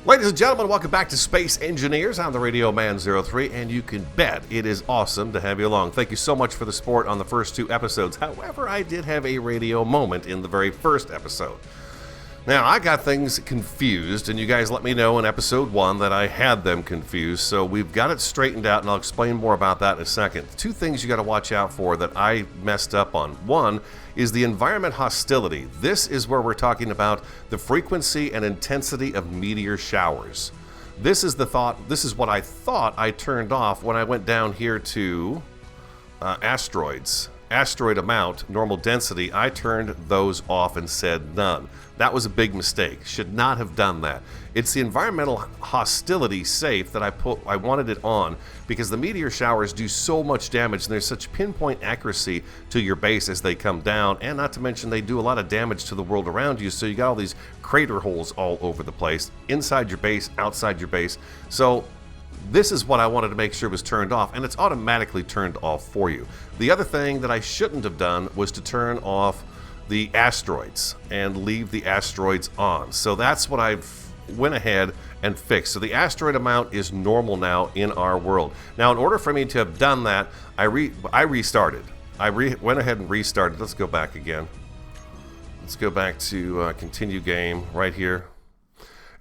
Ladies and gentlemen, welcome back to Space Engineers. I'm the Radio Man 03, and you can bet it is awesome to have you along. Thank you so much for the support on the first two episodes. However, I did have a radio moment in the very first episode. Now, I got things confused, and you guys let me know in episode 1 that I had them confused, so we've got it straightened out, and I'll explain more about that in a second. Two things you got to watch out for that I messed up on. One is the environment hostility. This is where we're talking about the frequency and intensity of meteor showers. This is what I thought I turned off when I went down here to asteroids. Asteroid amount, normal density, I turned those off and said none. That was a big mistake. Should not have done that. It's the environmental hostility safe that I wanted it on because the meteor showers do so much damage and there's such pinpoint accuracy to your base as they come down, and not to mention they do a lot of damage to the world around you, so you got all these crater holes all over the place, inside your base, outside your base. So this is what I wanted to make sure was turned off, and it's automatically turned off for you. The other thing that I shouldn't have done was to turn off the asteroids and leave the asteroids on. So that's what I've went ahead and fixed. So the asteroid amount is normal now in our world. Now, in order for me to have done that, I restarted. Went ahead and restarted. Let's go back again. Let's go back to continue game right here.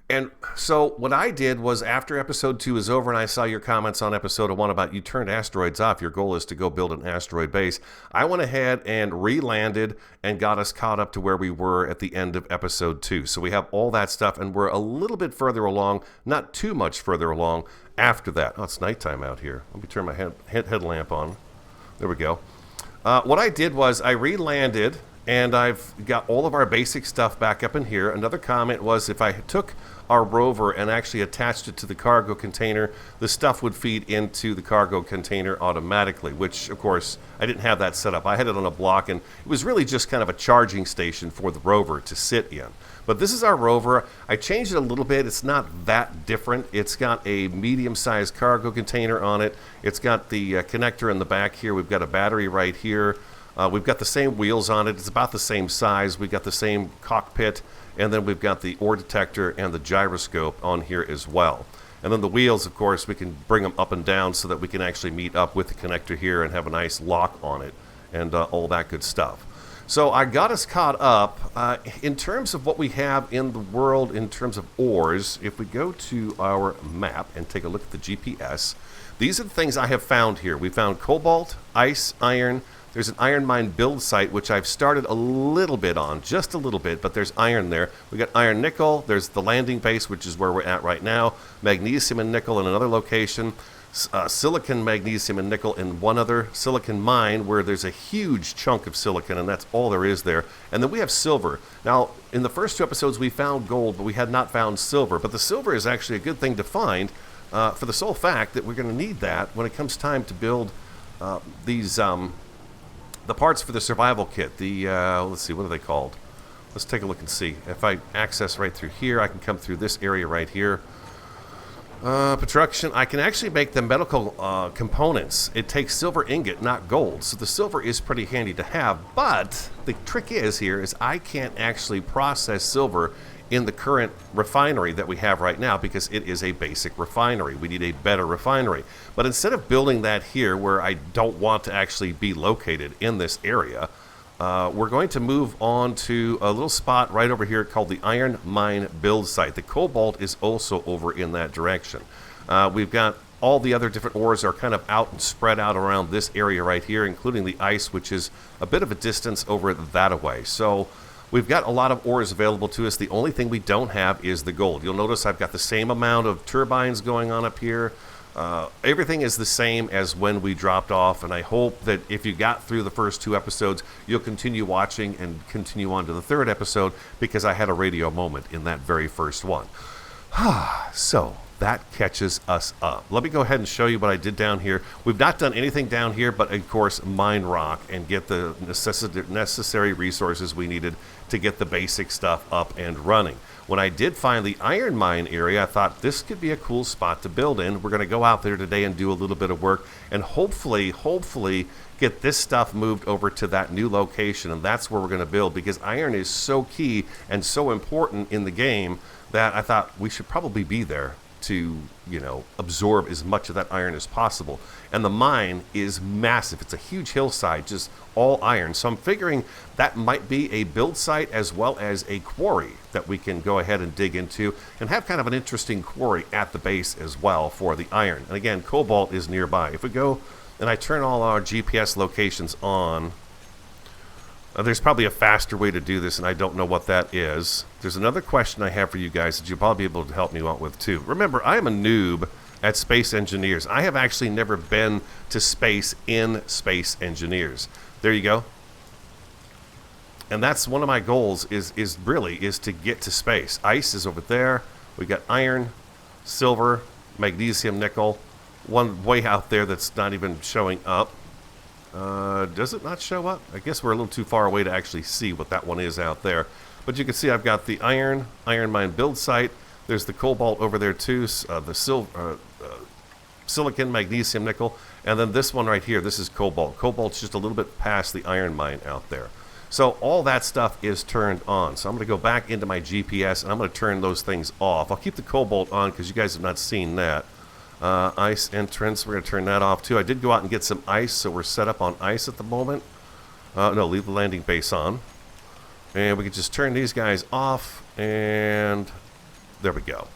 And so what I did was, after episode 2 is over and I saw your comments on episode 1 about you turned asteroids off, your goal is to go build an asteroid base, I went ahead and re-landed and got us caught up to where we were at the end of episode 2. So we have all that stuff, and we're a little bit further along, not too much further along after that. Oh, it's nighttime out here. Let me turn my headlamp on. There we go. What I did was I re-landed, and I've got all of our basic stuff back up in here. Another comment was, if I took our rover and actually attached it to the cargo container, the stuff would feed into the cargo container automatically, which, of course, I didn't have that set up. I had it on a block, and it was really just kind of a charging station for the rover to sit in. But this is our rover. I changed it a little bit. It's not that different. It's got a medium-sized cargo container on it. It's got the connector in the back here. We've got a battery right here. We've got the same wheels on it. It's about the same size. We've got the same cockpit, and then we've got the ore detector and the gyroscope on here as well. And then the wheels, of course, we can bring them up and down so that we can actually meet up with the connector here and have a nice lock on it and all that good stuff. So I got us caught up. In terms of what we have in the world in terms of ores, if we go to our map and take a look at the GPS, these are the things I have found here. We found cobalt, ice, iron. There's an iron mine build site, which I've started a little bit on, just a little bit, but there's iron there. We got iron nickel. There's the landing base, which is where we're at right now. Magnesium and nickel in another location. Silicon, magnesium, and nickel in one other. Silicon mine, where there's a huge chunk of silicon, and that's all there is there. And then we have silver. Now, in the first 2 episodes, we found gold, but we had not found silver. But the silver is actually a good thing to find for the sole fact that we're going to need that when it comes time to build the parts for the survival kit. Let's see, what are they called? Let's take a look and see. If I access right through here, I can come through this area right here. Production, I can actually make the medical components. It takes silver ingot, not gold, so the silver is pretty handy to have, but the trick is I can't actually process silver in the current refinery that we have right now because it is a basic refinery. We need a better refinery. But instead of building that here, where I don't want to actually be located in this area, we're going to move on to a little spot right over here called the iron mine build site. The cobalt is also over in that direction. We've got all the other different ores are kind of out and spread out around this area right here, including the ice, which is a bit of a distance over that away. So we've got a lot of ores available to us. The only thing we don't have is the gold. You'll notice I've got the same amount of turbines going on up here. Everything is the same as when we dropped off, and I hope that if you got through the first 2 episodes, you'll continue watching and continue on to the 3rd episode, because I had a radio moment in that very first one. So that catches us up. Let me go ahead and show you what I did down here. We've not done anything down here but, of course, mine rock and get the necessary resources we needed to get the basic stuff up and running. When I did find the iron mine area, I thought this could be a cool spot to build in. We're going to go out there today and do a little bit of work and hopefully get this stuff moved over to that new location, and that's where we're going to build, because iron is so key and so important in the game that I thought we should probably be there to, absorb as much of that iron as possible. And the mine is massive. It's a huge hillside, just all iron. So I'm figuring that might be a build site as well as a quarry that we can go ahead and dig into and have kind of an interesting quarry at the base as well for the iron. And again, cobalt is nearby. If we go and I turn all our GPS locations on, there's probably a faster way to do this, and I don't know what that is. There's another question I have for you guys that you'll probably be able to help me out with too. Remember, I am a noob at Space Engineers. I have actually never been to space in Space Engineers. There you go. And that's one of my goals is to get to space. Ice is over there. We got iron, silver, magnesium, nickel. One way out there that's not even showing up. Does it not show up? I guess we're a little too far away to actually see what that one is out there. But you can see I've got the iron mine build site. There's the cobalt over there too, the silicon, magnesium, nickel. And then this one right here, this is cobalt. Cobalt's just a little bit past the iron mine out there. So all that stuff is turned on. So I'm going to go back into my GPS and I'm going to turn those things off. I'll keep the cobalt on because you guys have not seen that. Ice entrance, we're going to turn that off too. I did go out and get some ice, so we're set up on ice at the moment. No, leave the landing base on. And we can just turn these guys off, and there we go.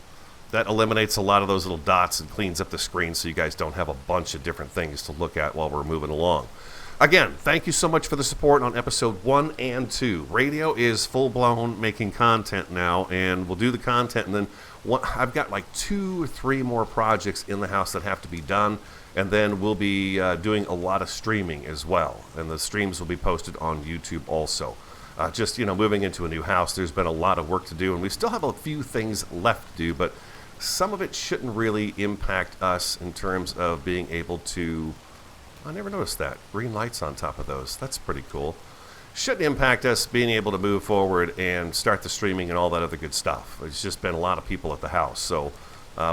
That eliminates a lot of those little dots and cleans up the screen so you guys don't have a bunch of different things to look at while we're moving along. Again, thank you so much for the support on episode 1 and 2. Radio is full-blown making content now, and we'll do the content, and then I've got like 2 or 3 more projects in the house that have to be done, and then we'll be doing a lot of streaming as well, and the streams will be posted on YouTube also. Just, moving into a new house, there's been a lot of work to do, and we still have a few things left to do, but some of it shouldn't really impact us in terms of being able to... I never noticed that. Green lights on top of those. That's pretty cool. Shouldn't impact us being able to move forward and start the streaming and all that other good stuff. It's just been a lot of people at the house. So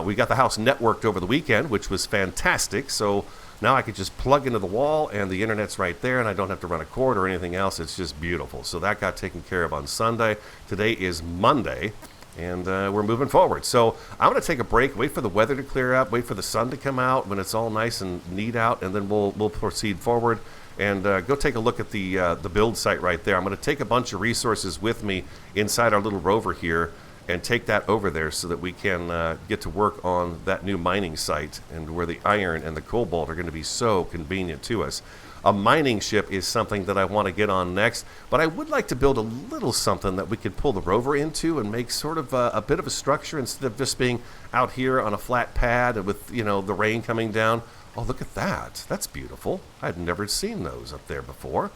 we got the house networked over the weekend, which was fantastic. So now I could just plug into the wall and the internet's right there and I don't have to run a cord or anything else. It's just beautiful. So that got taken care of on Sunday. Today is Monday. And we're moving forward. So I'm going to take a break, wait for the weather to clear up, wait for the sun to come out when it's all nice and neat out, and then we'll proceed forward and go take a look at the build site right there. I'm going to take a bunch of resources with me inside our little rover here and take that over there so that we can get to work on that new mining site and where the iron and the cobalt are going to be so convenient to us. A mining ship is something that I want to get on next, but I would like to build a little something that we could pull the rover into and make sort of a bit of a structure instead of just being out here on a flat pad with, the rain coming down. Oh, look at that. That's beautiful. I'd never seen those up there before.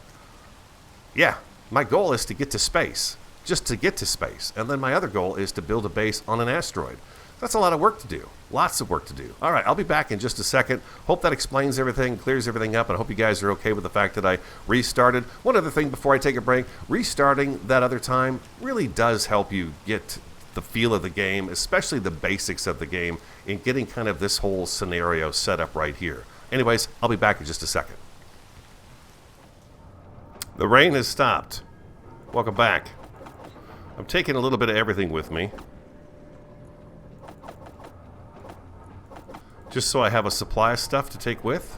Yeah, my goal is to get to space, just to get to space. And then my other goal is to build a base on an asteroid. That's a lot of work to do. Lots of work to do. All right, I'll be back in just a second. Hope that explains everything, clears everything up, and I hope you guys are okay with the fact that I restarted. One other thing before I take a break, restarting that other time really does help you get the feel of the game, especially the basics of the game, in getting kind of this whole scenario set up right here. Anyways, I'll be back in just a second. The rain has stopped. Welcome back. I'm taking a little bit of everything with me, just so I have a supply of stuff to take with.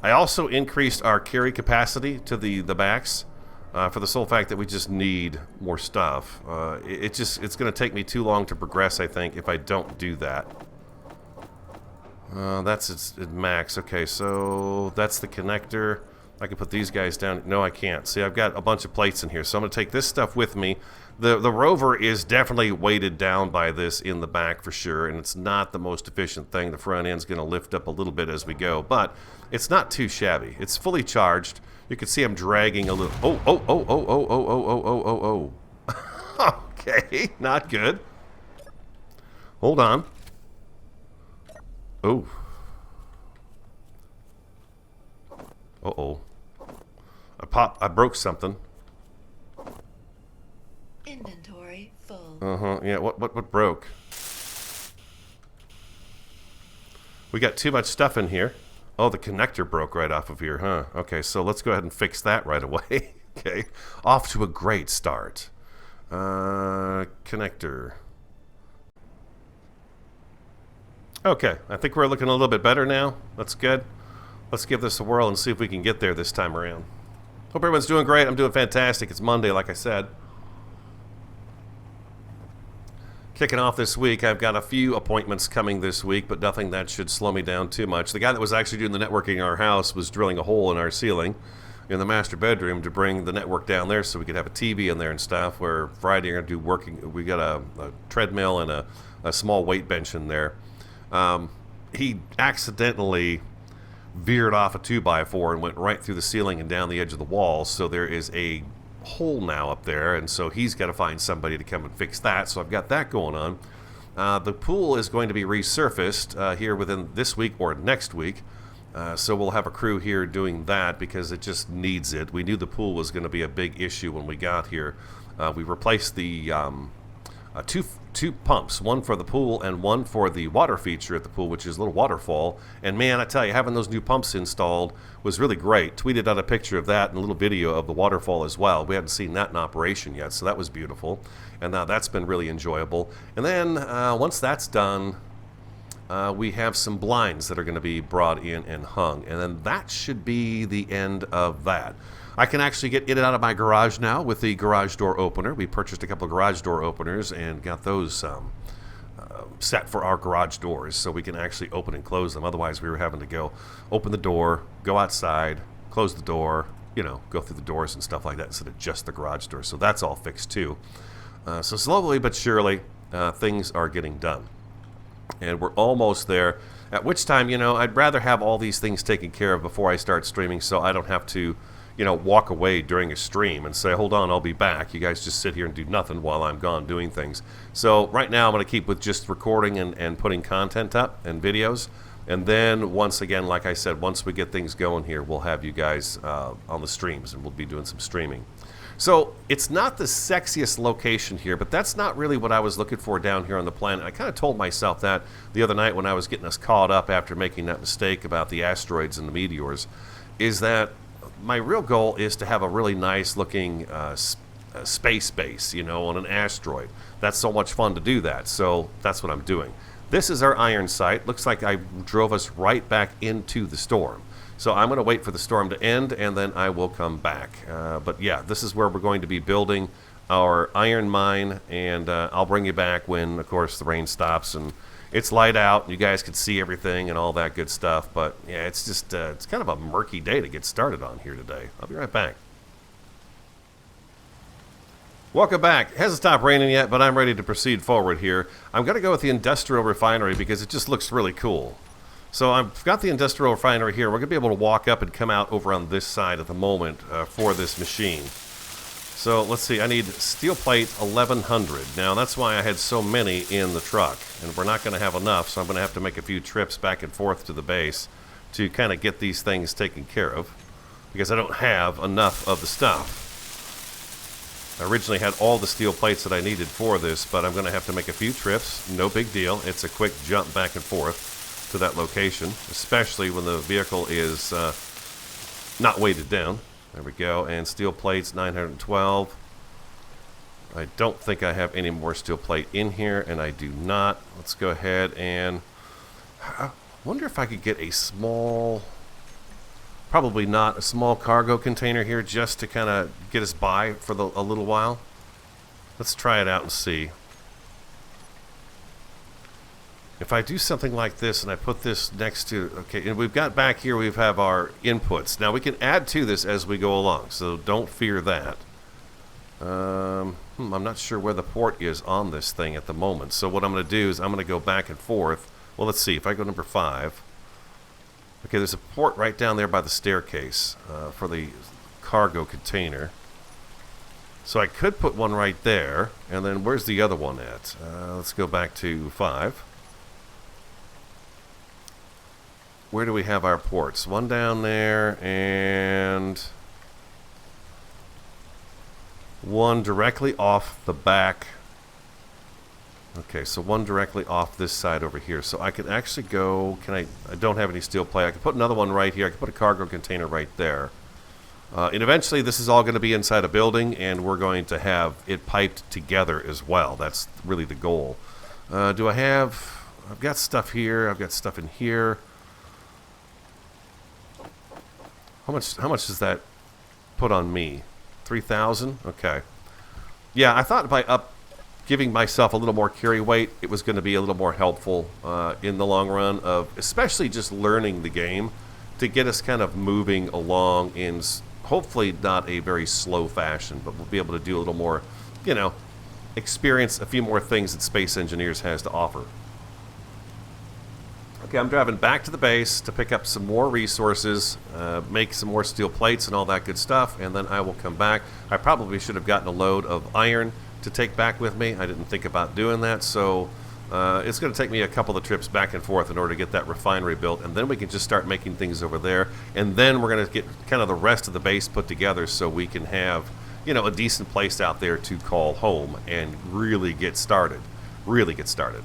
I also increased our carry capacity to the max for the sole fact that we just need more stuff. It's going to take me too long to progress, I think, if I don't do that. That's its max. Okay, so that's the connector. I can put these guys down. No, I can't. See, I've got a bunch of plates in here, so I'm going to take this stuff with me. The rover is definitely weighted down by this in the back for sure, and it's not the most efficient thing. The front end's going to lift up a little bit as we go, but it's not too shabby. It's fully charged. You can see I'm dragging a little. Oh. Okay, not good. Hold on. Oh. Uh-oh. I broke something. Inventory full. Yeah, what broke? We got too much stuff in here. Oh, the connector broke right off of here, huh? Okay, so let's go ahead and fix that right away. Okay, off to a great start. Connector. Okay, I think we're looking a little bit better now. That's good. Let's give this a whirl and see if we can get there this time around. Hope everyone's doing great. I'm doing fantastic. It's Monday, like I said. Kicking off this week, I've got a few appointments coming this week, but nothing that should slow me down too much. The guy that was actually doing the networking in our house was drilling a hole in our ceiling in the master bedroom to bring the network down there so we could have a TV in there and stuff. Where Friday we're going to do working. We got a treadmill and a small weight bench in there. He accidentally veered off a 2x4 and went right through the ceiling and down the edge of the wall. So there is a hole now up there, and so he's got to find somebody to come and fix that. So I've got that going on. The pool is going to be resurfaced here within this week or next week. So we'll have a crew here doing that because it just needs it. We knew the pool was going to be a big issue when we got here. We replaced the two pumps, one for the pool and one for the water feature at the pool, which is a little waterfall. And man, I tell you, having those new pumps installed was really great. Tweeted out a picture of that and a little video of the waterfall as well. We hadn't seen that in operation yet, so that was beautiful. And now that's been really enjoyable. And then once that's done, we have some blinds that are going to be brought in and hung. And then that should be the end of that. I can actually get in and out of my garage now with the garage door opener. We purchased a couple of garage door openers and got those set for our garage doors so we can actually open and close them. Otherwise, we were having to go open the door, go outside, close the door, go through the doors and stuff like that instead of just the garage door. So that's all fixed too. So slowly but surely, things are getting done. And we're almost there, at which time, I'd rather have all these things taken care of before I start streaming so I don't have to walk away during a stream and say, hold on, I'll be back. You guys just sit here and do nothing while I'm gone doing things. So right now I'm going to keep with just recording and putting content up and videos. And then once again, like I said, once we get things going here, we'll have you guys on the streams and we'll be doing some streaming. So it's not the sexiest location here, but that's not really what I was looking for down here on the planet. I kind of told myself that the other night when I was getting us caught up after making that mistake about the asteroids and the meteors, is that my real goal is to have a really nice looking space base, on an asteroid. That's so much fun to do that, so that's what I'm doing. This is our iron site. Looks like I drove us right back into the storm. So I'm going to wait for the storm to end, and then I will come back. But yeah, this is where we're going to be building our iron mine, and I'll bring you back when, of course, the rain stops and it's light out, and you guys can see everything and all that good stuff. But yeah, it's just it's kind of a murky day to get started on here today. I'll be right back. Welcome back. It hasn't stopped raining yet, but I'm ready to proceed forward here. I'm going to go with the industrial refinery because it just looks really cool. So I've got the industrial refinery here. We're going to be able to walk up and come out over on this side at the moment for this machine. So let's see, I need steel plate 1100. Now that's why I had so many in the truck, and we're not going to have enough, so I'm going to have to make a few trips back and forth to the base to kind of get these things taken care of, because I don't have enough of the stuff. I originally had all the steel plates that I needed for this, but I'm going to have to make a few trips. No big deal. It's a quick jump back and forth to that location, especially when the vehicle is not weighted down. There we go, and steel plates 912. I don't think I have any more steel plate in here, and I do not. Let's go ahead and I wonder if I could get a small, probably not, a small cargo container here just to kind of get us by for a little while. Let's try it out and see. If I do something like this and I put this next to, okay, and we've got back here, we have our inputs. Now we can add to this as we go along, so don't fear that. I'm not sure where the port is on this thing at the moment. So what I'm going to do is I'm going to go back and forth. Well, let's see, if I go number 5. Okay, there's a port right down there by the staircase for the cargo container. So I could put one right there, and then where's the other one at? Let's go back to 5. Where do we have our ports? One down there and one directly off the back. Okay, so one directly off this side over here. So I could actually go, I don't have any steel plate. I could put another one right here. I could put a cargo container right there. And eventually this is all going to be inside a building, and we're going to have it piped together as well. That's really the goal. Do I have... I've got stuff here. I've got stuff in here. How much does that put on me? 3,000? Okay. Yeah, I thought by giving myself a little more carry weight, it was going to be a little more helpful in the long run, of especially just learning the game to get us kind of moving along in hopefully not a very slow fashion, but we'll be able to do a little more, you know, experience a few more things that Space Engineers has to offer. Okay, I'm driving back to the base to pick up some more resources, make some more steel plates and all that good stuff, and then I will come back. I probably should have gotten a load of iron to take back with me. I didn't think about doing that, so it's going to take me a couple of trips back and forth in order to get that refinery built, and then we can just start making things over there, and then we're going to get kind of the rest of the base put together so we can have, you know, a decent place out there to call home and really get started. Really get started.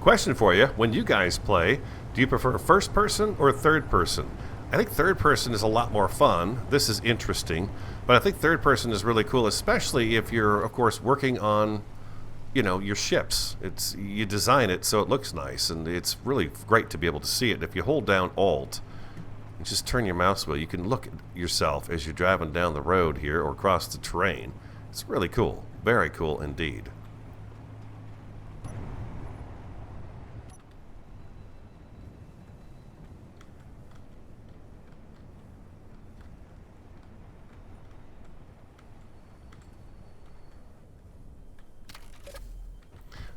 Question for you, when you guys play, do you prefer first person or third person? I think third person is a lot more fun. This is interesting, but I think third person is really cool, especially if you're, of course, working on, you know, your ships. You design it so it looks nice, and it's really great to be able to see it. If you hold down Alt and just turn your mouse wheel, you can look at yourself as you're driving down the road here or across the terrain. It's really cool. Very cool indeed.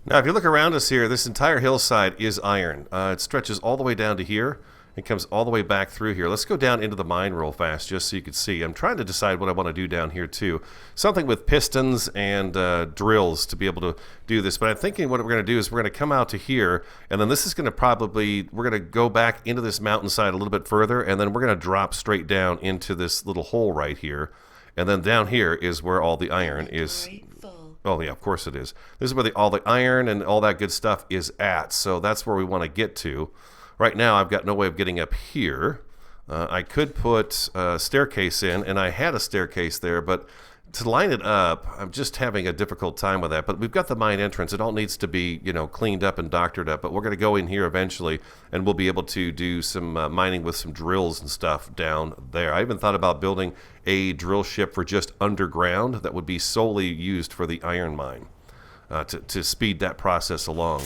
Now, if you look around us here, this entire hillside is iron. It stretches all the way down to here and comes all the way back through here. Let's go down into the mine real fast just so you can see. I'm trying to decide what I want to do down here too. Something with pistons and drills to be able to do this. But I'm thinking what we're going to do is we're going to come out to here, and then this is going to probably, we're going to go back into this mountainside a little bit further, and then we're going to drop straight down into this little hole right here. And then down here is where all the iron is. Oh, yeah, of course it is. This is where all the iron and all that good stuff is at. So that's where we want to get to. Right now, I've got no way of getting up here. I could put a staircase in, and I had a staircase there, but to line it up, I'm just having a difficult time with that. But we've got the mine entrance. It all needs to be, you know, cleaned up and doctored up. But we're going to go in here eventually, and we'll be able to do some mining with some drills and stuff down there. I even thought about building a drill ship for just underground that would be solely used for the iron mine to speed that process along.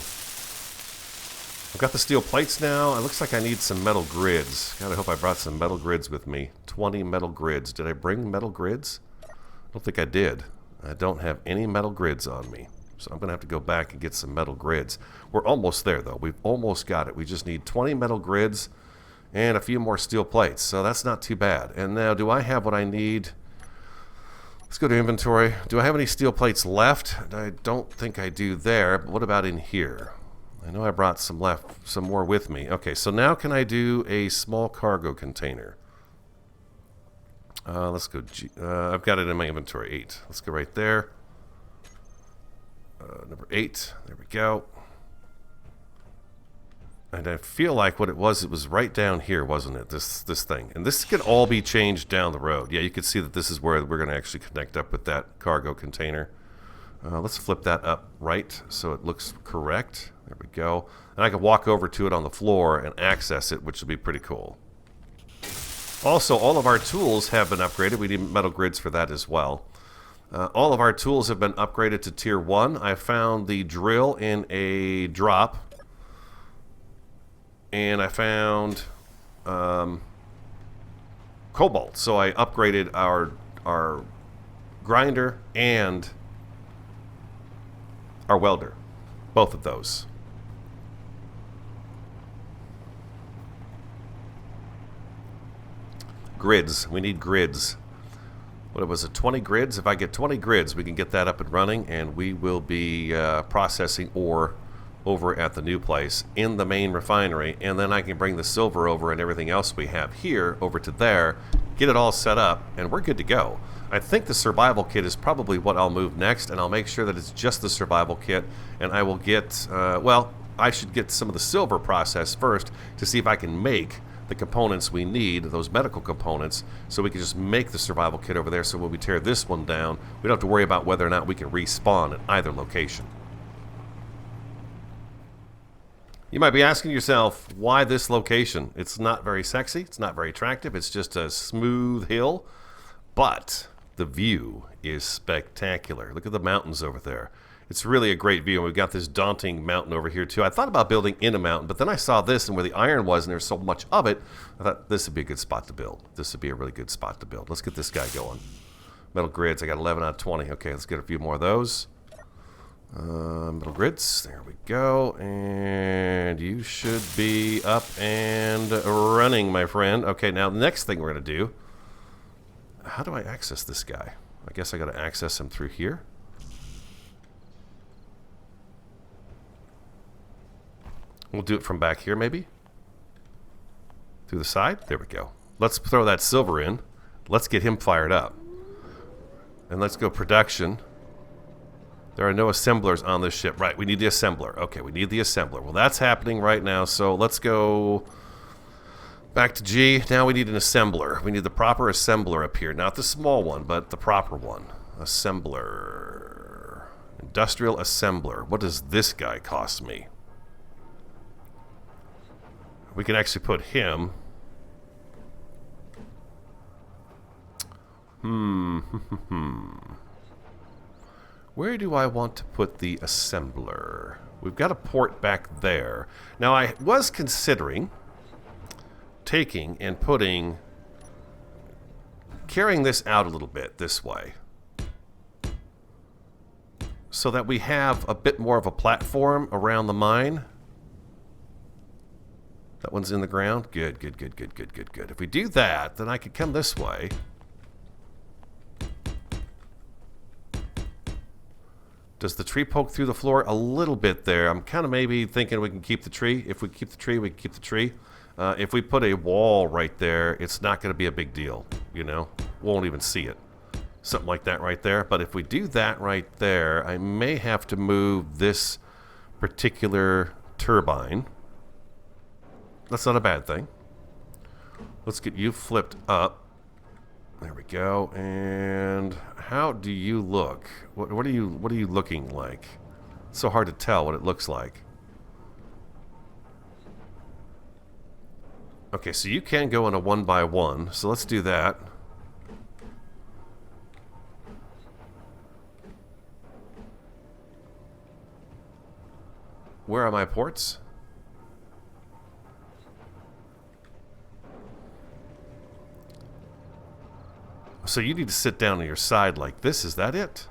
I've got the steel plates now. It looks like I need some metal grids. God, I hope I brought some metal grids with me. 20 metal grids. Did I bring metal grids? I don't think I did. I don't have any metal grids on me. So I'm going to have to go back and get some metal grids. We're almost there, though. We've almost got it. We just need 20 metal grids and a few more steel plates. So that's not too bad. And now, do I have what I need? Let's go to inventory. Do I have any steel plates left? I don't think I do there. But what about in here? I know I brought some more with me. Okay, so now can I do a small cargo container? Let's go. I've got it in my inventory. 8. Let's go right there. Number 8. There we go. And I feel like what it was right down here, wasn't it? This thing. And this could all be changed down the road. Yeah, you can see that this is where we're going to actually connect up with that cargo container. Let's flip that up right so it looks correct. There we go. And I can walk over to it on the floor and access it, which will be pretty cool. Also, all of our tools have been upgraded. We need metal grids for that as well. All of our tools have been upgraded to tier 1. I found the drill in a drop. And I found cobalt. So I upgraded our grinder and our welder. Both of those. Grids. We need grids. What was it? 20 grids? If I get 20 grids, we can get that up and running, and we will be processing ore over at the new place in the main refinery, and then I can bring the silver over and everything else we have here over to there, get it all set up, and we're good to go. I think the survival kit is probably what I'll move next, and I'll make sure that it's just the survival kit, and I will get, well, I should get some of the silver processed first to see if I can make the components we need, those medical components, so we can just make the survival kit over there, so when we tear this one down, we don't have to worry about whether or not we can respawn at either location. You might be asking yourself, why this location? It's not very sexy, it's not very attractive, it's just a smooth hill, but the view is spectacular. Look at the mountains over there. It's really a great view, and we've got this daunting mountain over here too. I thought about building in a mountain, but then I saw this and where the iron was, and there's so much of it, I thought this would be a good spot to build. This would be a really good spot to build. Let's get this guy going. Metal grids, I got 11 out of 20. Okay, let's get a few more of those. Metal grids, there we go, and you should be up and running, my friend. Okay, now the next thing we're going to do, how do I access this guy? I guess I got to access him through here. We'll do it from back here, maybe? Through the side? There we go. Let's throw that silver in. Let's get him fired up. And let's go production. There are no assemblers on this ship. Right, we need the assembler. Okay, we need the assembler. Well, that's happening right now, so let's go back to G. Now we need an assembler. We need the proper assembler up here. Not the small one, but the proper one. Assembler. Industrial assembler. What does this guy cost me? We can actually put him. Where do I want to put the assembler? We've got a port back there. Now, I was considering taking and carrying this out a little bit this way, so that we have a bit more of a platform around the mine. That one's in the ground. Good, good, good, good, good, good, good. If we do that, then I could come this way. Does the tree poke through the floor? A little bit there. I'm kind of maybe thinking we can keep the tree. If we keep the tree, we can keep the tree. If we put a wall right there, it's not going to be a big deal, you know? Won't even see it. Something like that right there. But if we do that right there, I may have to move this particular turbine. That's not a bad thing. Let's get you flipped up. There we go. And how do you look? What are you looking like? It's so hard to tell what it looks like. Okay, so you can go in a 1x1. So let's do that. Where are my ports? So you need to sit down on your side like this. Is that it?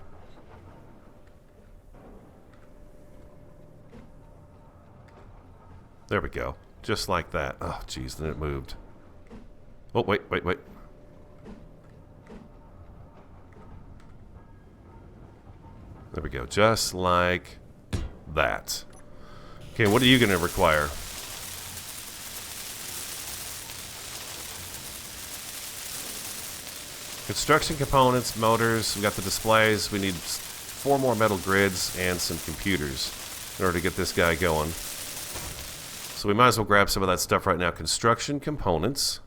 There we go. Just like that. Oh, geez, then it moved. Oh, wait. There we go. Just like that. Okay, what are you going to require? Construction components, motors, we got the displays, we need 4 more metal grids and some computers in order to get this guy going. So we might as well grab some of that stuff right now. Construction components.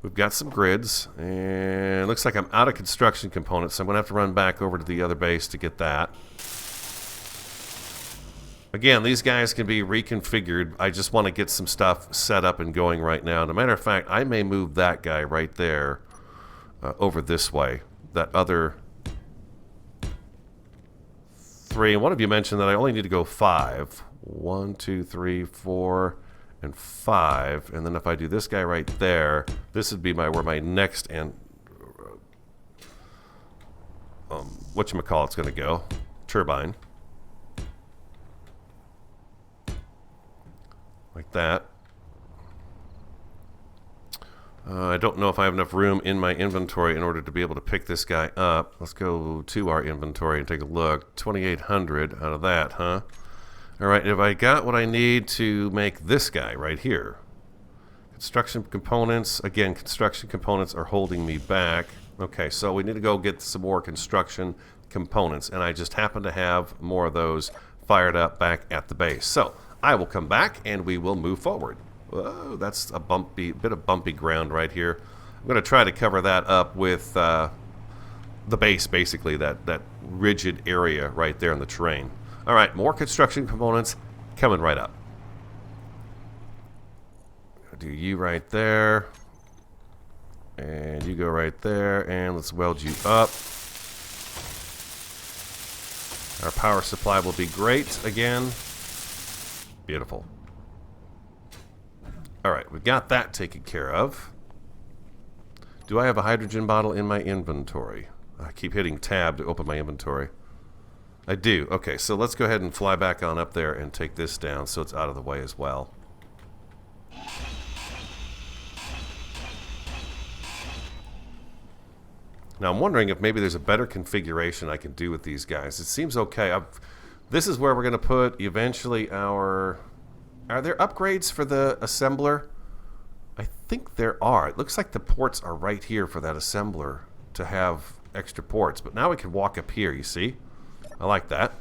We've got some grids, and it looks like I'm out of construction components, so I'm going to have to run back over to the other base to get that. Again, these guys can be reconfigured. I just want to get some stuff set up and going right now. As a matter of fact, I may move that guy right there over this way. That other 3. And one of you mentioned that I only need to go 5. 1, 2, 3, 4, and 5. And then if I do this guy right there, this would be where my next and whatchamacallit's going to go. Turbine. Like that. I don't know if I have enough room in my inventory in order to be able to pick this guy up. Let's go to our inventory and take a look. 2,800 out of that, huh? Alright, if I got what I need to make this guy right here. Construction components. Again, construction components are holding me back. Okay, so we need to go get some more construction components. And I just happen to have more of those fired up back at the base. So, I will come back and we will move forward. Whoa, that's a bit of bumpy ground right here. I'm going to try to cover that up with the base, basically, that rigid area right there in the terrain. All right, more construction components coming right up. Do you right there. And you go right there, and let's weld you up. Our power supply will be great again. Beautiful. Alright, we've got that taken care of. Do I have a hydrogen bottle in my inventory? I keep hitting tab to open my inventory. I do. Okay, so let's go ahead and fly back on up there and take this down so it's out of the way as well. Now I'm wondering if maybe there's a better configuration I can do with these guys. It seems okay. This is where we're going to put eventually our... Are there upgrades for the assembler? I think there are. It looks like the ports are right here for that assembler to have extra ports. But now we can walk up here, you see? I like that.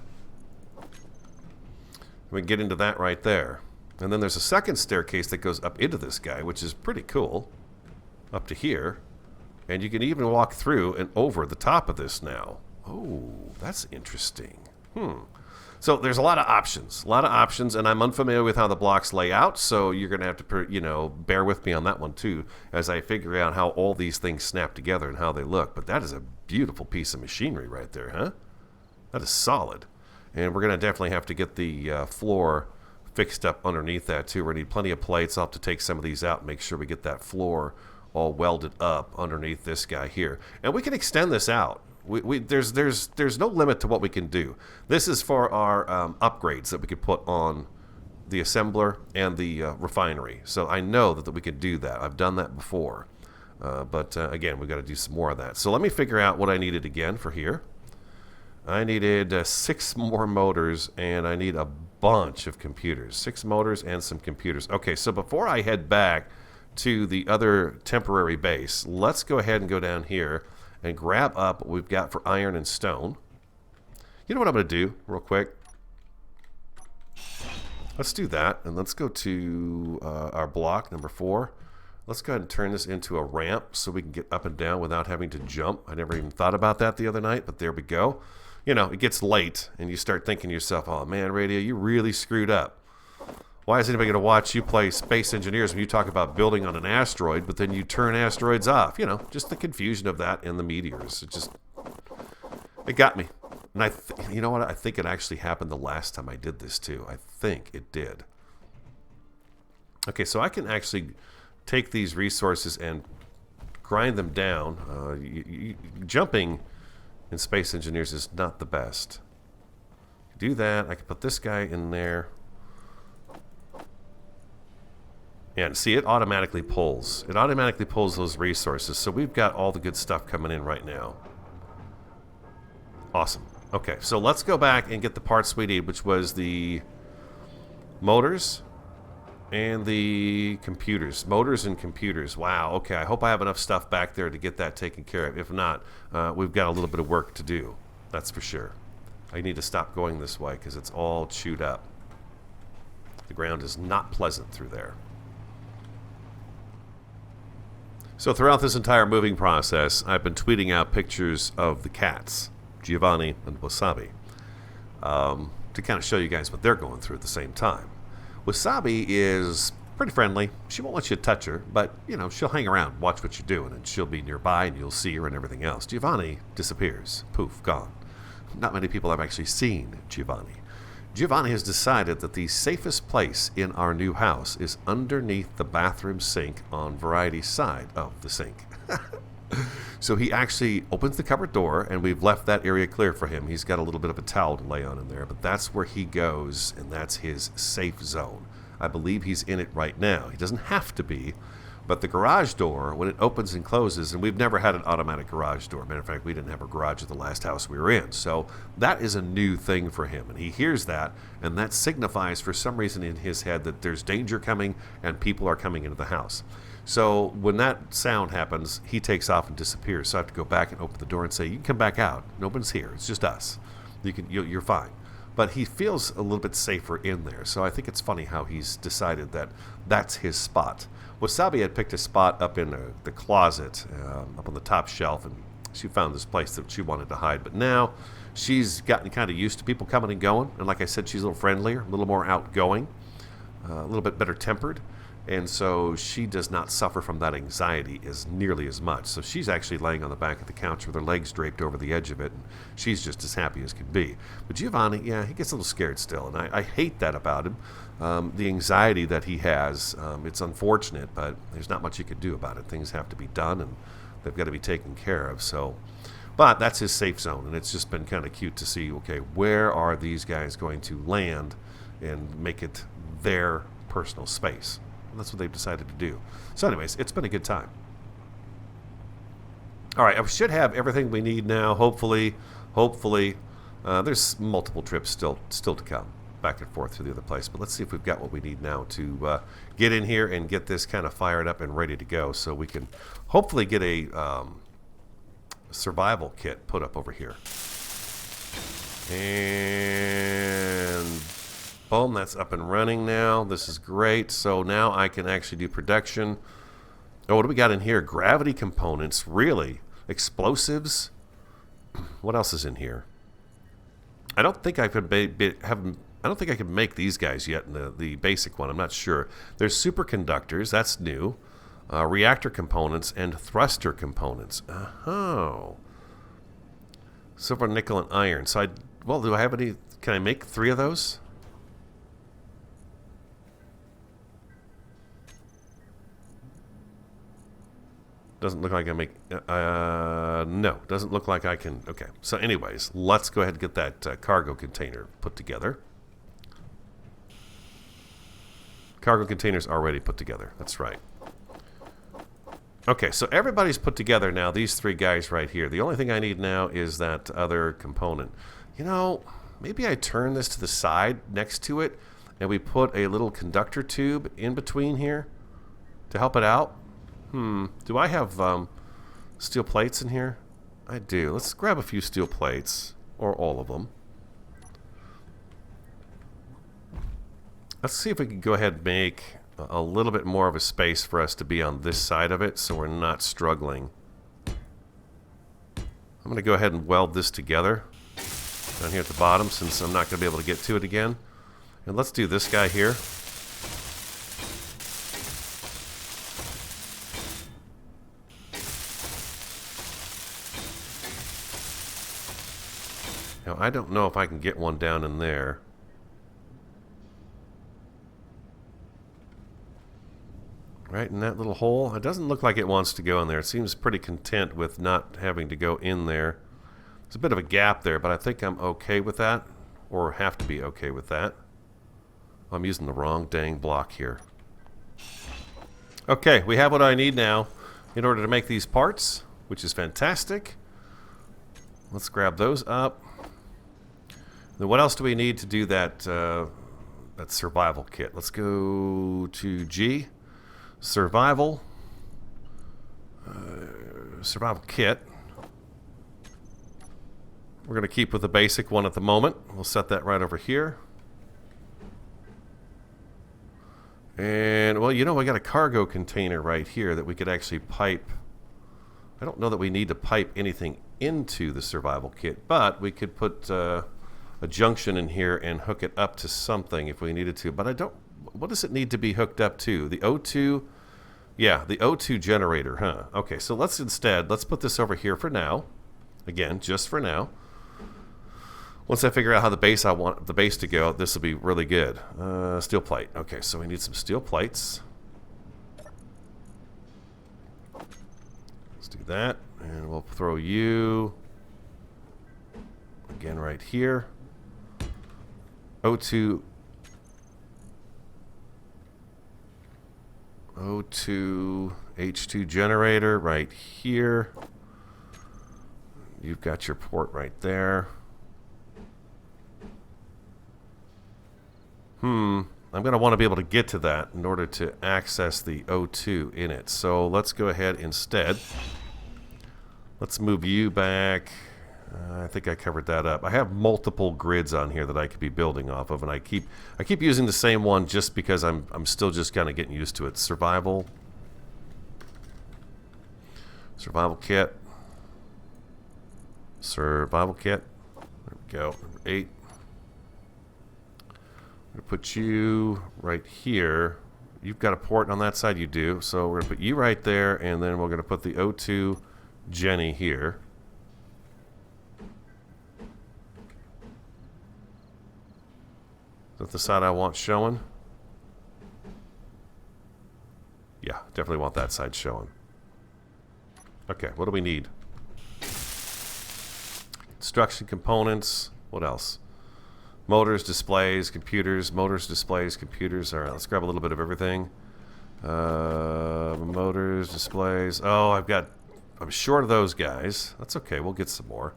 We can get into that right there. And then there's a second staircase that goes up into this guy, which is pretty cool. Up to here. And you can even walk through and over the top of this now. Oh, that's interesting. So there's a lot of options, and I'm unfamiliar with how the blocks lay out, so you're going to have to, bear with me on that one too, as I figure out how all these things snap together and how they look. But that is a beautiful piece of machinery right there, huh? That is solid. And we're going to definitely have to get the floor fixed up underneath that too. We're going to need plenty of plates. I'll have to take some of these out and make sure we get that floor all welded up underneath this guy here. And we can extend this out. There's no limit to what we can do. This is for our upgrades that we could put on the assembler and the refinery. So I know that we could do that. I've done that before. But again, we've got to do some more of that. So let me figure out what I needed again for here. I needed 6 more motors, and I need a bunch of computers. 6 motors and some computers. Okay, so before I head back to the other temporary base, let's go ahead and go down here and grab up what we've got for iron and stone. You know what I'm going to do real quick? Let's do that, and let's go to our block number 4. Let's go ahead and turn this into a ramp so we can get up and down without having to jump. I never even thought about that the other night, but there we go. You know, it gets late, and you start thinking to yourself, oh man, Radio, you really screwed up. Why is anybody going to watch you play Space Engineers when you talk about building on an asteroid, but then you turn asteroids off? You know, just the confusion of that and the meteors. It got me. And you know what? I think it actually happened the last time I did this too. I think it did. Okay, so I can actually take these resources and grind them down. Jumping in Space Engineers is not the best. Do that. I can put this guy in there. And see, it automatically pulls. It automatically pulls those resources. So we've got all the good stuff coming in right now. Awesome. Okay, so let's go back and get the parts we need, which was the motors and the computers. Motors and computers. Wow, okay. I hope I have enough stuff back there to get that taken care of. If not, we've got a little bit of work to do. That's for sure. I need to stop going this way because it's all chewed up. The ground is not pleasant through there. So throughout this entire moving process, I've been tweeting out pictures of the cats, Giovanni and Wasabi, to kind of show you guys what they're going through at the same time. Wasabi is pretty friendly. She won't let you touch her, but, you know, she'll hang around, watch what you're doing, and she'll be nearby, and you'll see her and everything else. Giovanni disappears. Poof, gone. Not many people have actually seen Giovanni. Giovanni has decided that the safest place in our new house is underneath the bathroom sink on Variety's side of the sink. So he actually opens the cupboard door, and we've left that area clear for him. He's got a little bit of a towel to lay on in there, but that's where he goes, and that's his safe zone. I believe he's in it right now. He doesn't have to be, but the garage door, when it opens and closes, and we've never had an automatic garage door. Matter of fact, we didn't have a garage at the last house we were in. So that is a new thing for him, and he hears that, and that signifies for some reason in his head that there's danger coming and people are coming into the house. So when that sound happens, he takes off and disappears. So I have to go back and open the door and say, you can come back out. No one's here. It's just us. You're fine. but he feels a little bit safer in there. So I think it's funny how he's decided that that's his spot. Wasabi had picked a spot up in the closet, up on the top shelf, and she found this place that she wanted to hide. But now she's gotten kind of used to people coming and going, and like I said, she's a little friendlier, a little more outgoing, a little bit better tempered. And so she does not suffer from that anxiety as nearly as much. So she's actually laying on the back of the couch with her legs draped over the edge of it, and she's just as happy as can be. But Giovanni, yeah, he gets a little scared still, and I hate that about him. The anxiety that he has, it's unfortunate, but there's not much you can do about it. Things have to be done, and they've got to be taken care of. So, but that's his safe zone, and it's just been kind of cute to see, okay, where are these guys going to land and make it their personal space? That's what they've decided to do. So anyways, it's been a good time. All right, I should have everything we need now, hopefully. There's multiple trips still to come, back and forth to the other place. But let's see if we've got what we need now to get in here and get this kind of fired up and ready to go, so we can hopefully get a survival kit put up over here. And boom, that's up and running now. This is great. So now I can actually do production. Oh, what do we got in here? Gravity components, really? Explosives? What else is in here? I don't think I could I don't think I can make these guys yet in the basic one. I'm not sure. There's superconductors. That's new. Reactor components and thruster components. Oh. Silver, nickel, and iron. So do I have any? Can I make 3 of those? Doesn't look like I make... no, doesn't look like I can... Okay, so anyways, let's go ahead and get that cargo container put together. Cargo container's already put together. That's right. Okay, so everybody's put together now, these 3 guys right here. The only thing I need now is that other component. You know, maybe I turn this to the side next to it, and we put a little conductor tube in between here to help it out. Do I have steel plates in here? I do. Let's grab a few steel plates, or all of them. Let's see if we can go ahead and make a little bit more of a space for us to be on this side of it, so we're not struggling. I'm going to go ahead and weld this together down here at the bottom, since I'm not going to be able to get to it again. And let's do this guy here. Now, I don't know if I can get one down in there. Right in that little hole. It doesn't look like it wants to go in there. It seems pretty content with not having to go in there. There's a bit of a gap there, but I think I'm okay with that. Or have to be okay with that. I'm using the wrong dang block here. Okay, we have what I need now in order to make these parts, which is fantastic. Let's grab those up. Then what else do we need to do that that survival kit? Let's go to G. Survival. Survival kit. We're going to keep with the basic one at the moment. We'll set that right over here. And, well, you know, we got a cargo container right here that we could actually pipe. I don't know that we need to pipe anything into the survival kit, but we could put a junction in here and hook it up to something if we needed to. But I don't... What does it need to be hooked up to? The O2... Yeah, the O2 generator, huh? Okay, so let's put this over here for now. Again, just for now. Once I figure out how I want the base to go, this will be really good. Steel plate. Okay, so we need some steel plates. Let's do that. And we'll throw you again right here. O2 H2 generator right here. You've got your port right there. I'm going to want to be able to get to that in order to access the O2 in it. So let's go ahead instead. Let's move you back. I think I covered that up. I have multiple grids on here that I could be building off of, and I keep using the same one just because I'm still just kind of getting used to it. Survival kit. Survival kit. There we go. Number 8. I'm gonna put you right here. You've got a port on that side, you do. So we're gonna put you right there, and then we're gonna put the O2 Jenny here. Is that the side I want showing? Yeah, definitely want that side showing. Okay, what do we need? Construction components. What else? Motors, displays, computers. Motors, displays, computers. All right, let's grab a little bit of everything. Motors, displays. Oh, I'm short of those guys. That's okay, we'll get some more.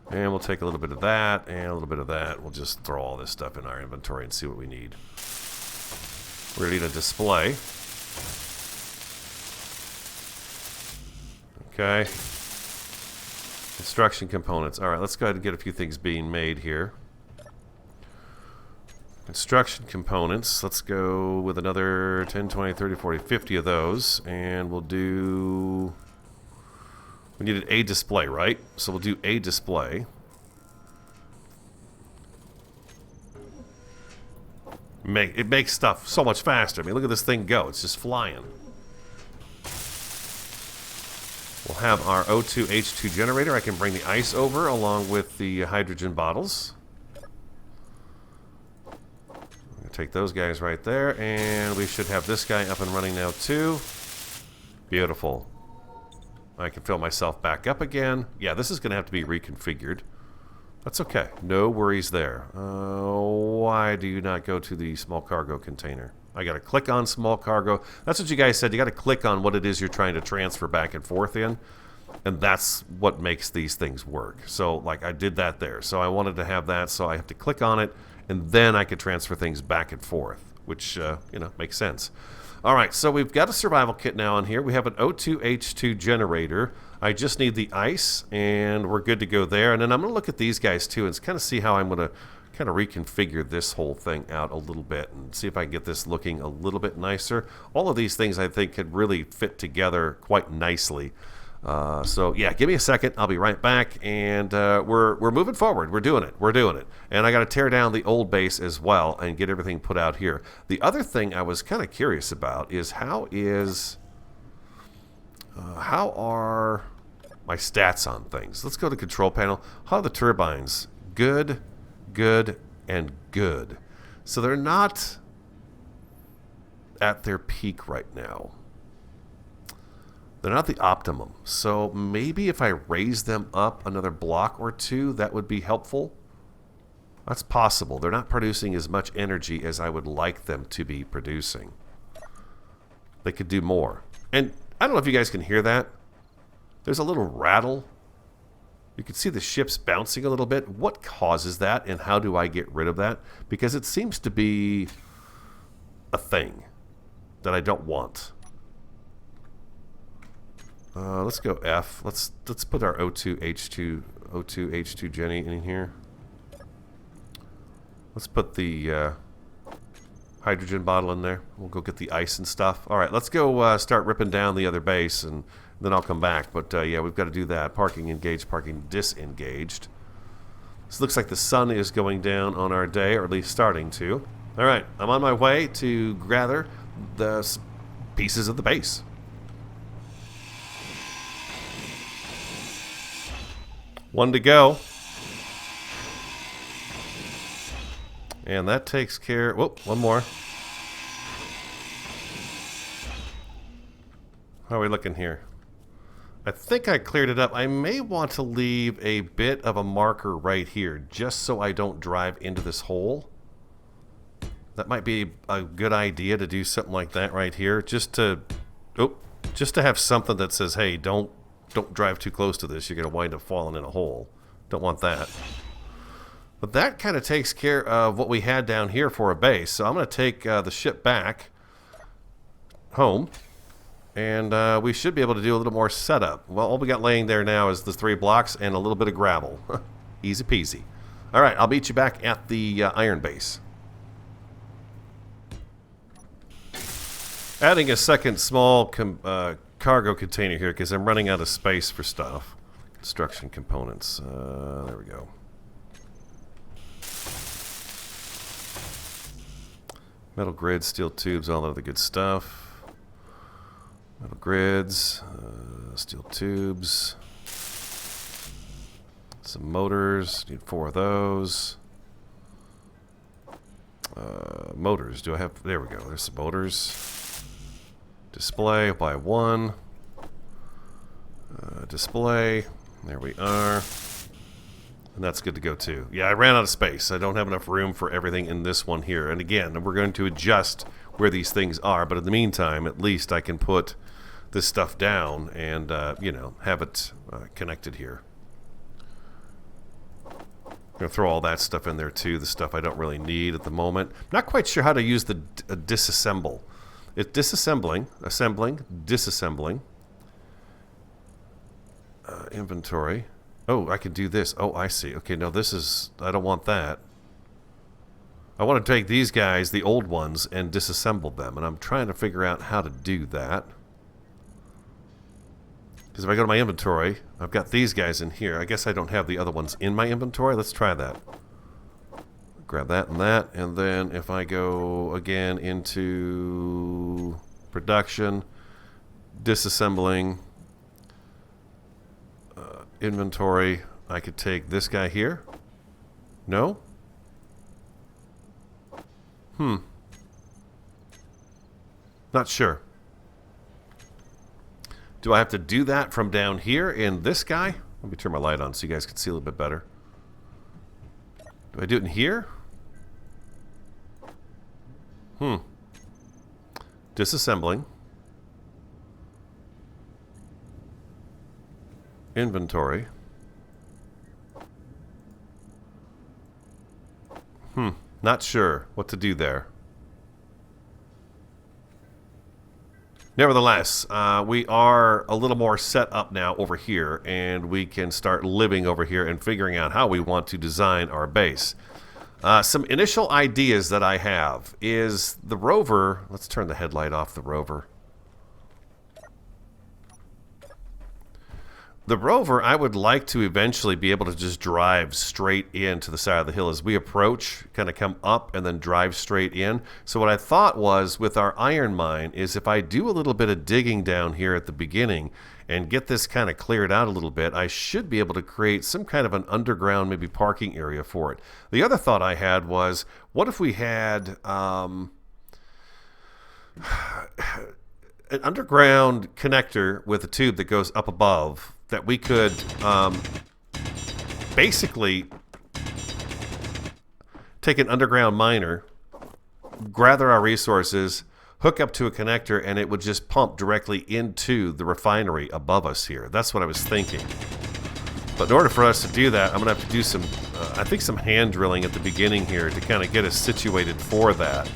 And we'll take a little bit of that and a little bit of that. We'll just throw all this stuff in our inventory and see what we need. We're going to need a display. Okay. Construction components. All right, let's go ahead and get a few things being made here. Construction components. Let's go with another 10, 20, 30, 40, 50 of those. And we'll do... We needed a display, right? So we'll do a display. It makes stuff so much faster. I mean, look at this thing go. It's just flying. We'll have our O2H2 generator. I can bring the ice over along with the hydrogen bottles. I'm going to take those guys right there, and we should have this guy up and running now too. Beautiful. I can fill myself back up again. Yeah, this is going to have to be reconfigured. That's okay. No worries there. Why do you not go to the small cargo container? I got to click on small cargo. That's what you guys said. You got to click on what it is you're trying to transfer back and forth in. And that's what makes these things work. So, like, I did that there. So I wanted to have that, so I have to click on it, and then I could transfer things back and forth, which, you know, makes sense. All right, so we've got a survival kit now on here. We have an O2H2 generator. I just need the ice, and we're good to go there. And then I'm going to look at these guys, too, and kind of see how I'm going to kind of reconfigure this whole thing out a little bit and see if I can get this looking a little bit nicer. All of these things, I think, could really fit together quite nicely. So, yeah, give me a second. I'll be right back, and we're moving forward. We're doing it. We're doing it. And I got to tear down the old base as well and get everything put out here. The other thing I was kind of curious about is how are my stats on things? Let's go to control panel. How are the turbines? Good, good, and good. So they're not at their peak right now. They're not the optimum. So maybe if I raise them up another block or two, that would be helpful. That's possible. They're not producing as much energy as I would like them to be producing. They could do more. And I don't know if you guys can hear that. There's a little rattle. You can see the ships bouncing a little bit. What causes that, and how do I get rid of that? Because it seems to be a thing that I don't want. Let's go F. Let's put our O2H2 Jenny in here. Let's put the hydrogen bottle in there. We'll go get the ice and stuff. All right, let's go start ripping down the other base, and then I'll come back. But yeah, we've got to do that. Parking engaged, parking disengaged. This looks like the sun is going down on our day, or at least starting to. All right, I'm on my way to gather the pieces of the base. One to go. And that takes care... Whoop, one more. How are we looking here? I think I cleared it up. I may want to leave a bit of a marker right here, just so I don't drive into this hole. That might be a good idea to do something like that right here, just to have something that says, hey, don't drive too close to this. You're going to wind up falling in a hole. Don't want that. But that kind of takes care of what we had down here for a base. So I'm going to take the ship back home. And we should be able to do a little more setup. Well, all we got laying there now is the 3 blocks and a little bit of gravel. Easy peasy. All right, I'll meet you back at the iron base. Adding a second small cargo container here because I'm running out of space for stuff. Construction components. There we go. Metal grids, steel tubes, all that other good stuff. Metal grids, steel tubes. Some motors. Need 4 of those. Motors. Do I have... There we go. There's some motors. Display. Buy 1. Display. There we are. And that's good to go too. Yeah, I ran out of space. I don't have enough room for everything in this one here. And again, we're going to adjust where these things are. But in the meantime, at least I can put this stuff down and, you know, have it connected here. I'm going to throw all that stuff in there too. The stuff I don't really need at the moment. Not quite sure how to use the disassemble. It's disassembling, assembling, disassembling. Inventory. Oh, I can do this. Oh, I see. Okay, no, this is... I don't want that. I want to take these guys, the old ones, and disassemble them. And I'm trying to figure out how to do that. Because if I go to my inventory, I've got these guys in here. I guess I don't have the other ones in my inventory. Let's try that. Grab that and that. And then if I go again into production, disassembling... inventory, I could take this guy here. No? Not sure. Do I have to do that from down here in this guy? Let me turn my light on so you guys can see a little bit better. Do I do it in here? Disassembling. Inventory. Not sure what to do there. Nevertheless, we are a little more set up now over here, and we can start living over here and figuring out how we want to design our base. Some initial ideas that I have is the rover. Let's turn the headlight off the rover. The rover, I would like to eventually be able to just drive straight into the side of the hill as we approach, kind of come up and then drive straight in. So what I thought was with our iron mine is if I do a little bit of digging down here at the beginning and get this kind of cleared out a little bit, I should be able to create some kind of an underground maybe parking area for it. The other thought I had was, what if we had... an underground connector with a tube that goes up above that we could basically take an underground miner, gather our resources, hook up to a connector, and it would just pump directly into the refinery above us here. That's what I was thinking. But in order for us to do that, I'm going to have to do some, I think some hand drilling at the beginning here to kind of get us situated for that.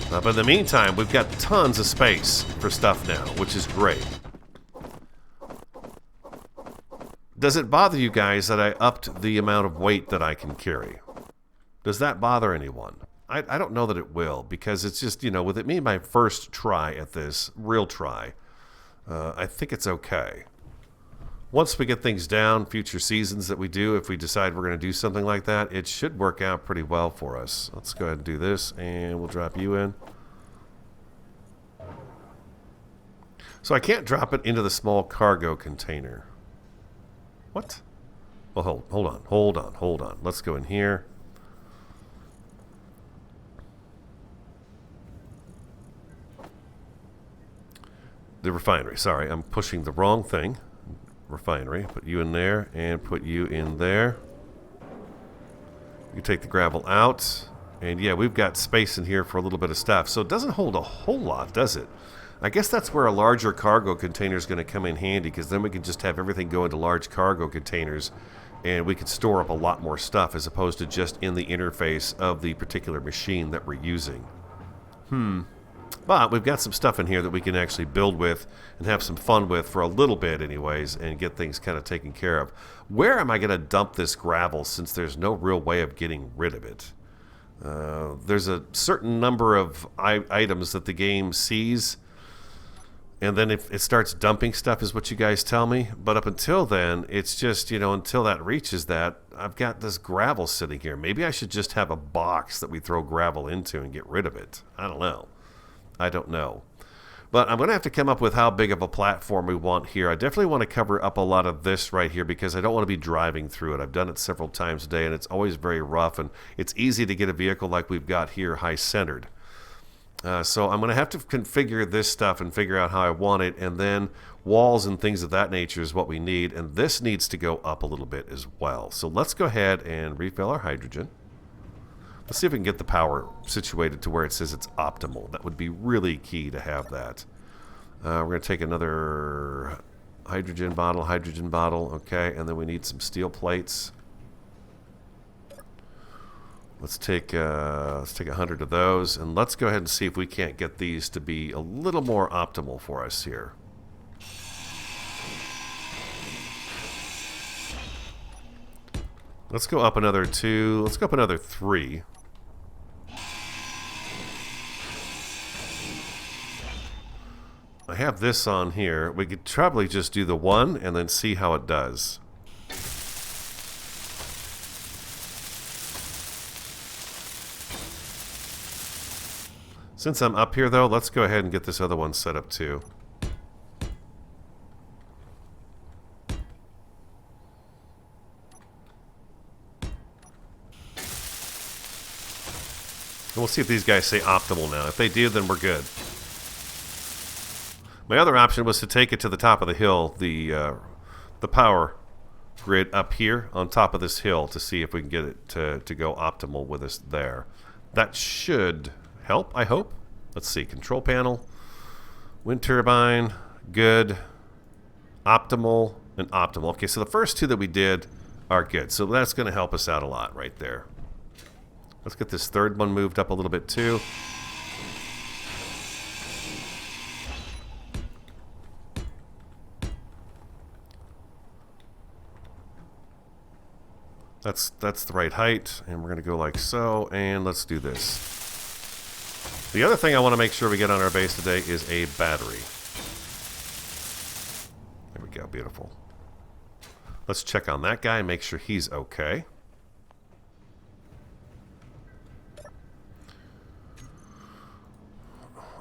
But in the meantime, we've got tons of space for stuff now, which is great. Does it bother you guys that I upped the amount of weight that I can carry? Does that bother anyone? I don't know that it will, because it's just, you know, with it being my first try at this, real try, I think it's okay. Once we get things down, future seasons that we do, if we decide we're going to do something like that, it should work out pretty well for us. Let's go ahead and do this, and we'll drop you in. So I can't drop it into the small cargo container. What? Well, hold on. Let's go in here. The refinery. Sorry, I'm pushing the wrong thing. Refinery. Put you in there and put you in there. You take the gravel out. And yeah, we've got space in here for a little bit of stuff. So it doesn't hold a whole lot, does it? I guess that's where a larger cargo container is going to come in handy, because then we can just have everything go into large cargo containers and we can store up a lot more stuff as opposed to just in the interface of the particular machine that we're using. But we've got some stuff in here that we can actually build with and have some fun with for a little bit anyways and get things kind of taken care of. Where am I going to dump this gravel since there's no real way of getting rid of it? There's a certain number of items that the game sees, and then if it starts dumping stuff is what you guys tell me. But up until then, it's just, until that reaches that, I've got this gravel sitting here. Maybe I should just have a box that we throw gravel into and get rid of it. I don't know. But I'm going to have to come up with how big of a platform we want here. I definitely want to cover up a lot of this right here because I don't want to be driving through it. I've done it several times a day, and it's always very rough, and it's easy to get a vehicle like we've got here high-centered. So I'm going to have to configure this stuff and figure out how I want it, and then walls and things of that nature is what we need, and this needs to go up a little bit as well. So let's go ahead and refill our hydrogen. Let's see if we can get the power situated to where it says it's optimal. That would be really key to have that. We're going to take another hydrogen bottle, okay, and then we need some steel plates. Let's take 100 of those, and let's go ahead and see if we can't get these to be a little more optimal for us here. Let's go up another 2. Let's go up another 3. I have this on here. We could probably just do the 1 and then see how it does. Since I'm up here, though, let's go ahead and get this other one set up, too. And we'll see if these guys say optimal now. If they do, then we're good. My other option was to take it to the top of the hill, the power grid up here on top of this hill to see if we can get it to go optimal with us there. That should help, I hope. Let's see, control panel, wind turbine, good, optimal, and optimal. Okay, so the first 2 that we did are good. So that's going to help us out a lot right there. Let's get this third one moved up a little bit too. That's the right height, and we're going to go like so, and let's do this. The other thing I want to make sure we get on our base today is a battery. There we go, beautiful. Let's check on that guy, make sure he's okay.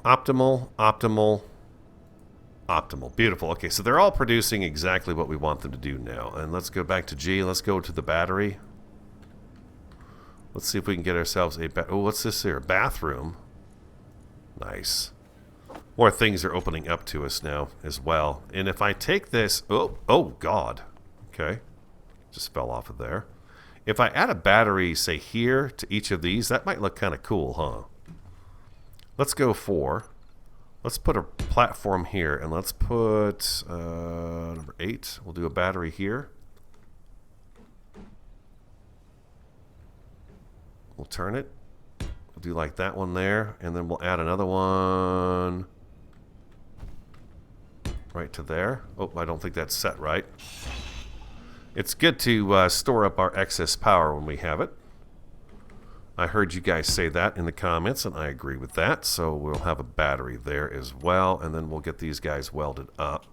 Optimal, optimal, optimal. Beautiful. Okay, so they're all producing exactly what we want them to do now. And let's go back to G. Let's go to the battery. Let's see if we can get ourselves a... Oh, what's this here? Bathroom. Nice. More things are opening up to us now as well. And if I take this... Oh, God. Okay. Just fell off of there. If I add a battery, say, here to each of these, that might look kind of cool, huh? Let's go for... Let's put a platform here, and let's put number 8. We'll do a battery here. We'll turn it. We'll do like that one there, and then we'll add another one right to there. Oh, I don't think that's set right. It's good to store up our excess power when we have it. I heard you guys say that in the comments, and I agree with that. So we'll have a battery there as well, and then we'll get these guys welded up.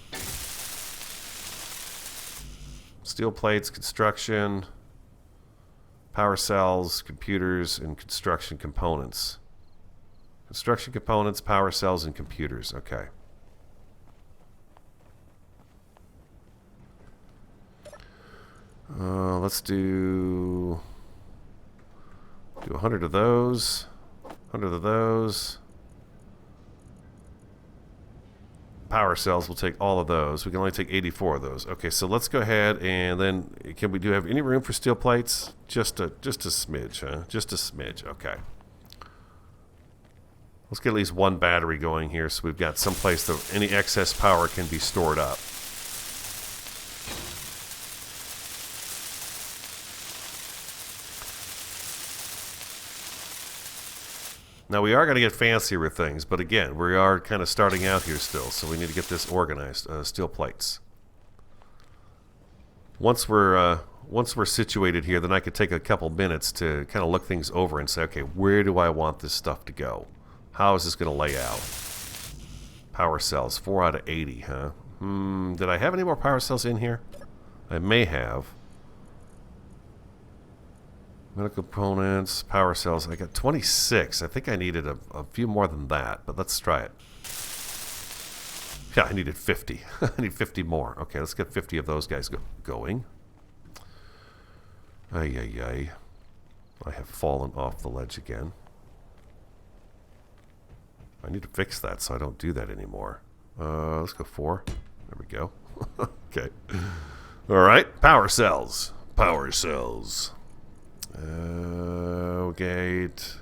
Steel plates, construction, power cells, computers, and construction components. Construction components, power cells, and computers. Okay. Let's do 100 of those, 100 of those. Power cells, we'll take all of those. We can only take 84 of those. Okay, so let's go ahead and then, do have any room for steel plates? Just a smidge, huh? Just a smidge, okay. Let's get at least one battery going here so we've got some place that any excess power can be stored up. Now, we are going to get fancier with things, but again, we are kind of starting out here still, so we need to get this organized. Steel plates. Once we're situated here, then I could take a couple minutes to kind of look things over and say, okay, where do I want this stuff to go? How is this going to lay out? Power cells, 4 out of 80, huh? Did I have any more power cells in here? I may have. Metal components, power cells. I got 26. I think I needed a few more than that, but let's try it. Yeah, I needed 50. I need 50 more. Okay, let's get 50 of those guys going. Ay, ay, ay. I have fallen off the ledge again. I need to fix that so I don't do that anymore. Let's go 4. There we go. Okay. All right, power cells. Power cells. Gate.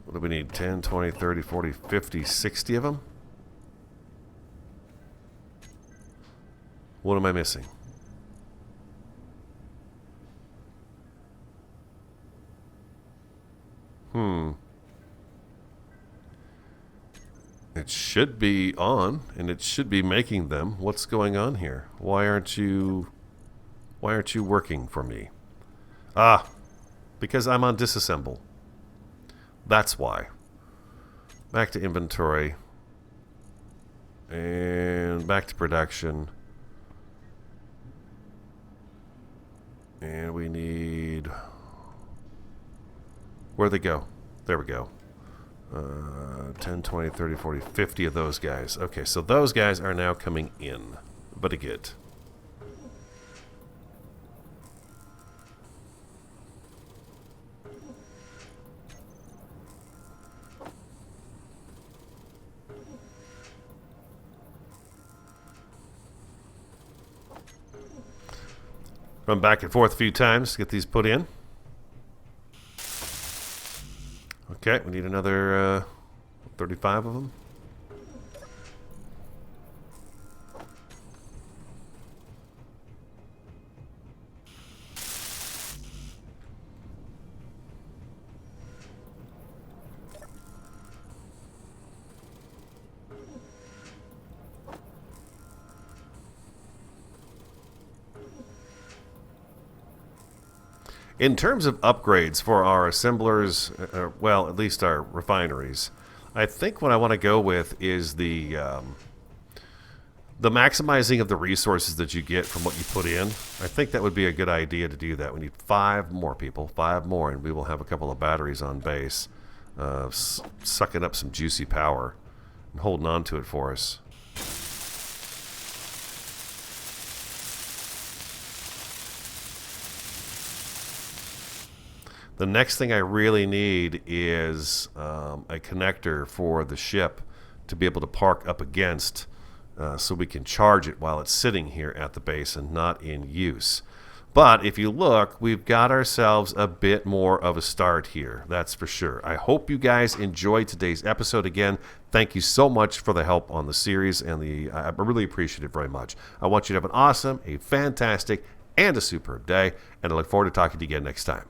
What do we need? 10, 20, 30, 40, 50, 60 of them? What am I missing? It should be on, and it should be making them. What's going on here? Why aren't you working for me? Ah, because I'm on disassemble. That's why. Back to inventory. And back to production. And we need... Where'd they go? There we go. 10, 20, 30, 40, 50 of those guys. Okay, so those guys are now coming in. But again. Run back and forth a few times to get these put in. Okay, we need another 35 of them. In terms of upgrades for our assemblers, well, at least our refineries, I think what I want to go with is the maximizing of the resources that you get from what you put in. I think that would be a good idea to do that. We need 5 more people, 5 more, and we will have a couple of batteries on base, sucking up some juicy power and holding on to it for us. The next thing I really need is a connector for the ship to be able to park up against so we can charge it while it's sitting here at the base and not in use. But if you look, we've got ourselves a bit more of a start here, that's for sure. I hope you guys enjoyed today's episode. Again, thank you so much for the help on the series, and I really appreciate it very much. I want you to have an awesome, a fantastic, and a superb day, and I look forward to talking to you again next time.